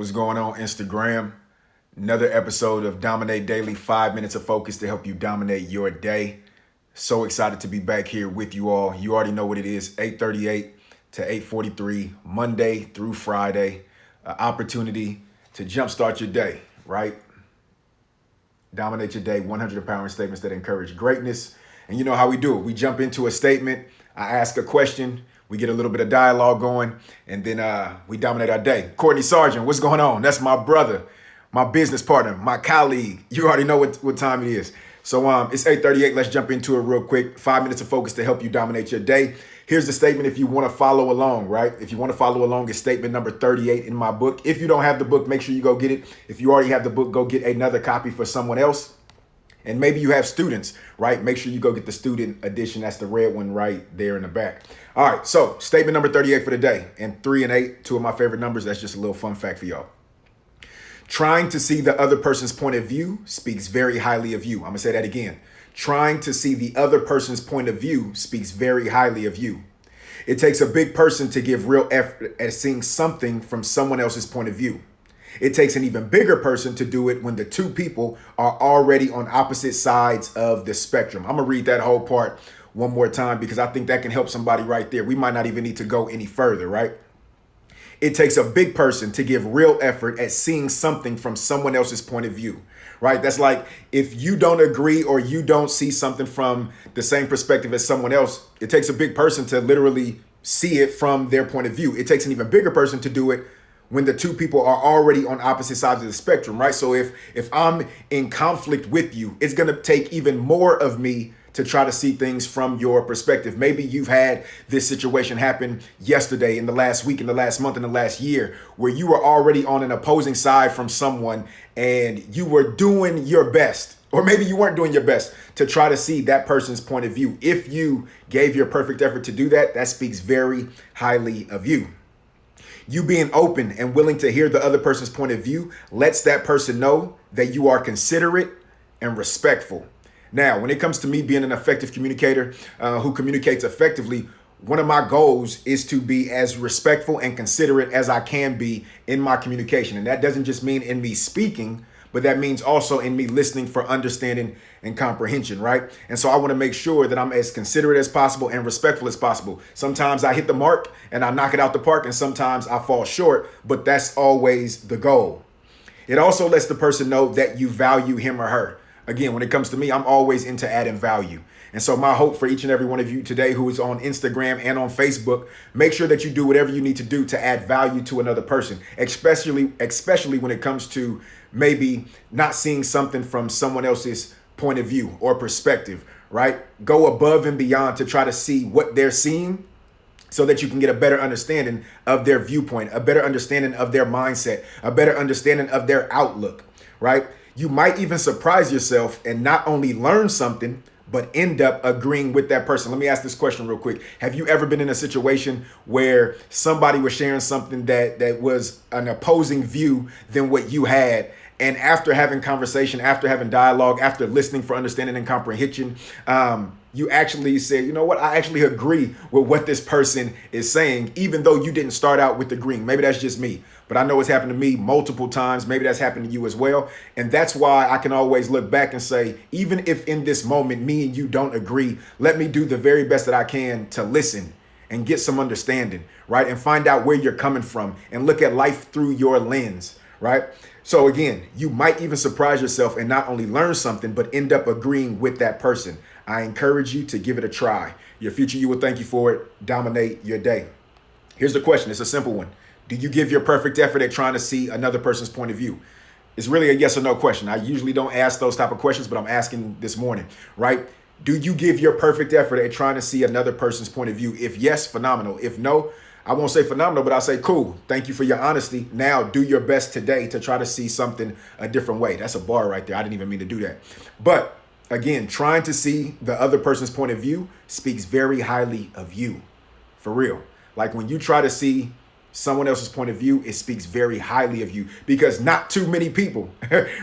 What's going on, Instagram? Another episode of Domin8 Daily, 5 minutes of focus to help you dominate your day. So excited to be back here with you all. You already know what it is, 8:38 to 8:43, Monday through Friday. An opportunity to jumpstart your day, right? Dominate your day, 100 empowering statements that encourage greatness. And you know how we do it. We jump into a statement, I ask a question, we get a little bit of dialogue going, and then we dominate our day. Courtney Sargent, what's going on? That's my brother, my business partner, my colleague. You already know what time it is. So it's 8:38. Let's jump into it real quick. 5 minutes of focus to help you dominate your day. Here's the statement if you want to follow along, right? If you want to follow along, it's statement number 38 in my book. If you don't have the book, make sure you go get it. If you already have the book, go get another copy for someone else. And maybe you have students, right? Make sure you go get the student edition. That's the red one right there in the back. All right, so statement number 38 for the day. And 3 and 8, two of my favorite numbers. That's just a little fun fact for y'all. Trying to see the other person's point of view speaks very highly of you. I'm gonna say that again. Trying to see the other person's point of view speaks very highly of you. It takes a big person to give real effort at seeing something from someone else's point of view. It takes an even bigger person to do it when the two people are already on opposite sides of the spectrum. I'm gonna read that whole part one more time because I think that can help somebody right there. We might not even need to go any further, right? It takes a big person to give real effort at seeing something from someone else's point of view, right? That's like if you don't agree or you don't see something from the same perspective as someone else, it takes a big person to literally see it from their point of view. It takes an even bigger person to do it when the two people are already on opposite sides of the spectrum, right? So if I'm in conflict with you, it's gonna take even more of me to try to see things from your perspective. Maybe you've had this situation happen yesterday, in the last week, in the last month, in the last year, where you were already on an opposing side from someone and you were doing your best, or maybe you weren't doing your best to try to see that person's point of view. If you gave your perfect effort to do that, that speaks very highly of you. You being open and willing to hear the other person's point of view lets that person know that you are considerate and respectful. Now, when it comes to me being an effective communicator who communicates effectively, one of my goals is to be as respectful and considerate as I can be in my communication. And that doesn't just mean in me speaking, but that means also in me listening for understanding and comprehension, right? And so I want to make sure that I'm as considerate as possible and respectful as possible. Sometimes I hit the mark and I knock it out the park, and sometimes I fall short, but that's always the goal. It also lets the person know that you value him or her. Again, when it comes to me, I'm always into adding value. And so my hope for each and every one of you today who is on Instagram and on Facebook, make sure that you do whatever you need to do to add value to another person, especially when it comes to maybe not seeing something from someone else's point of view or perspective, right? Go above and beyond to try to see what they're seeing so that you can get a better understanding of their viewpoint, a better understanding of their mindset, a better understanding of their outlook, right? You might even surprise yourself and not only learn something, but end up agreeing with that person. Let me ask this question real quick. Have you ever been in a situation where somebody was sharing something that was an opposing view than what you had? And after having conversation, after having dialogue, after listening for understanding and comprehension, you actually said, you know what, I actually agree with what this person is saying, even though you didn't start out with agreeing. Maybe that's just me, but I know it's happened to me multiple times. Maybe that's happened to you as well. And that's why I can always look back and say, even if in this moment, me and you don't agree, let me do the very best that I can to listen and get some understanding, right? And find out where you're coming from and look at life through your lens, right? So again, you might even surprise yourself and not only learn something, but end up agreeing with that person. I encourage you to give it a try. Your future you will thank you for it. Dominate your day. Here's the question. It's a simple one. Do you give your perfect effort at trying to see another person's point of view? It's really a yes or no question. I usually don't ask those type of questions, but I'm asking this morning, right? Do you give your perfect effort at trying to see another person's point of view? If yes, phenomenal. If no, I won't say phenomenal, but I'll say cool. Thank you for your honesty. Now do your best today to try to see something a different way. That's a bar right there. I didn't even mean to do that. But again, trying to see the other person's point of view speaks very highly of you. For real. Like when you try to see someone else's point of view, it speaks very highly of you because not too many people,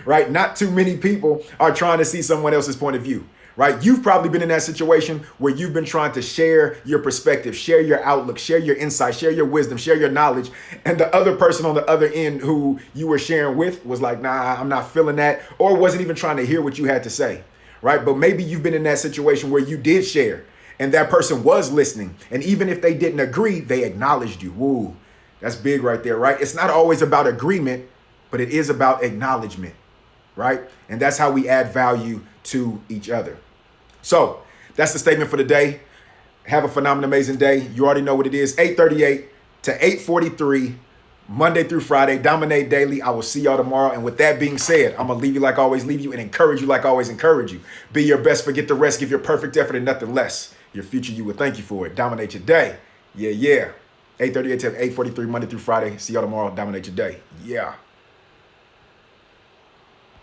right? Not too many people are trying to see someone else's point of view, right? You've probably been in that situation where you've been trying to share your perspective, share your outlook, share your insight, share your wisdom, share your knowledge. And the other person on the other end who you were sharing with was like, nah, I'm not feeling that, or wasn't even trying to hear what you had to say, right? But maybe you've been in that situation where you did share and that person was listening. And even if they didn't agree, they acknowledged you. Woo, that's big right there, right? It's not always about agreement, but it is about acknowledgement, right? And that's how we add value to each other. So that's the statement for the day. Have a phenomenal, amazing day. You already know what it is. 8:38 to 8:43, Monday through Friday, Dominate Daily. I will see y'all tomorrow. And with that being said, I'm going to leave you like I always leave you and encourage you like I always encourage you. Be your best, forget the rest, give your perfect effort and nothing less. Your future you will thank you for it. Dominate your day. Yeah. 8:38 to 8:43, Monday through Friday. See y'all tomorrow. Dominate your day. Yeah.